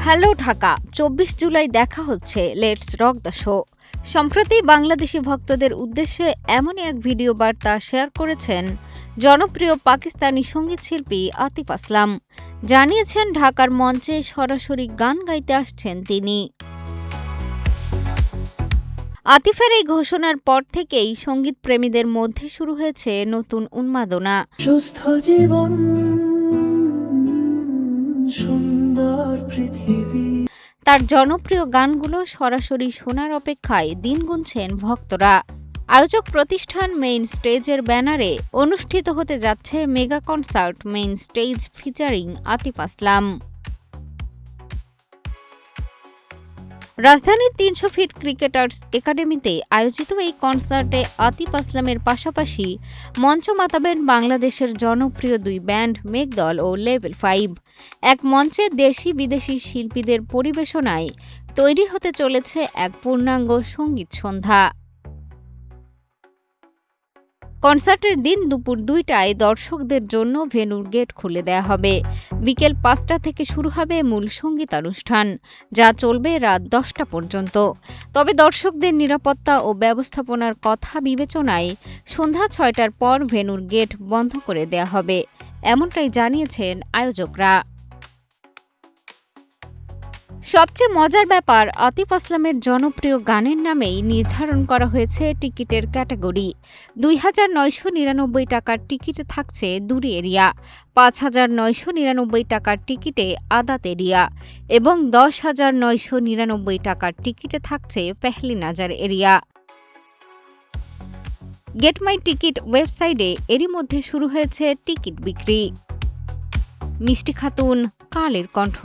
Hello Dhaka, ২৪ July দেখা হচ্ছে, let's rock the show. সম্প্রতি বাংলাদেশি ভক্তদের উদ্দেশ্যে এমনই এক ভিডিও বার্তা শেয়ার করেছেন জনপ্রিয় পাকিস্তানি সঙ্গীতশিল্পী আতিফ আসলাম। জানিয়েছেন ঢাকার মঞ্চে সরাসরি গান গাইতে আসছেন তিনি। আতিফের এই ঘোষণার পর থেকেই সঙ্গীত প্রেমীদের মধ্যে শুরু হয়েছে নতুন উন্মাদনা। সুস্থ জীবন, সুন্দর পৃথিবী। তার জনপ্রিয় গানগুলো সরাসরি শোনার অপেক্ষায় দিন গুনছেন ভক্তরা। আয়োজক প্রতিষ্ঠান মেইন স্টেজের ব্যানারে অনুষ্ঠিত হতে যাচ্ছে mega concert main stage featuring Atif Aslam. রাজধানীর ৩০০ ফিট ক্রিকেটার্স একাডেমিতে আয়োজিত এই কনসার্টে আতিফ আসলামের পাশাপাশি মঞ্চ মাতাবেন বাংলাদেশের জনপ্রিয় দুই ব্যান্ড মেঘদল ও লেভেল 5। এক মঞ্চে দেশি বিদেশি শিল্পীদের পরিবেশনায় তৈরি হতে চলেছে এক পূর্ণাঙ্গ সঙ্গীত সন্ধ্যা। কনসার্টের দিন দুপুর ২টায় দর্শকদের জন্য ভেন্যুর গেট খুলে দেয়া হবে। বিকেল ৫টা থেকে শুরু হবে মূল সঙ্গীতানুষ্ঠান, যা চলবে রাত ১০টা পর্যন্ত। তবে দর্শকদের নিরাপত্তা ও ব্যবস্থাপনার কথা বিবেচনায় সন্ধ্যা ৬টার পর ভেন্যুর গেট বন্ধ করে দেয়া হবে, এমনটাই জানিয়েছেন আয়োজকরা। সবচেয়ে মজার ব্যাপার, আতিফ আসলামের জনপ্রিয় গানের নামেই নির্ধারণ করা হয়েছে টিকিটের ক্যাটাগরি। ২,৯৯৯ টাকার টিকিটে থাকছে দুরি এরিয়া, ৫,৯৯৯ টাকার টিকিটে আদাত এরিয়া এবং ১০,৯৯৯ টাকার টিকিটে থাকছে পেহলি নাজার এরিয়া। গেট মাই টিকিট ওয়েবসাইটে এরই মধ্যে শুরু হয়েছে টিকিট বিক্রি। মিষ্টি খাতুন, কালের কণ্ঠ।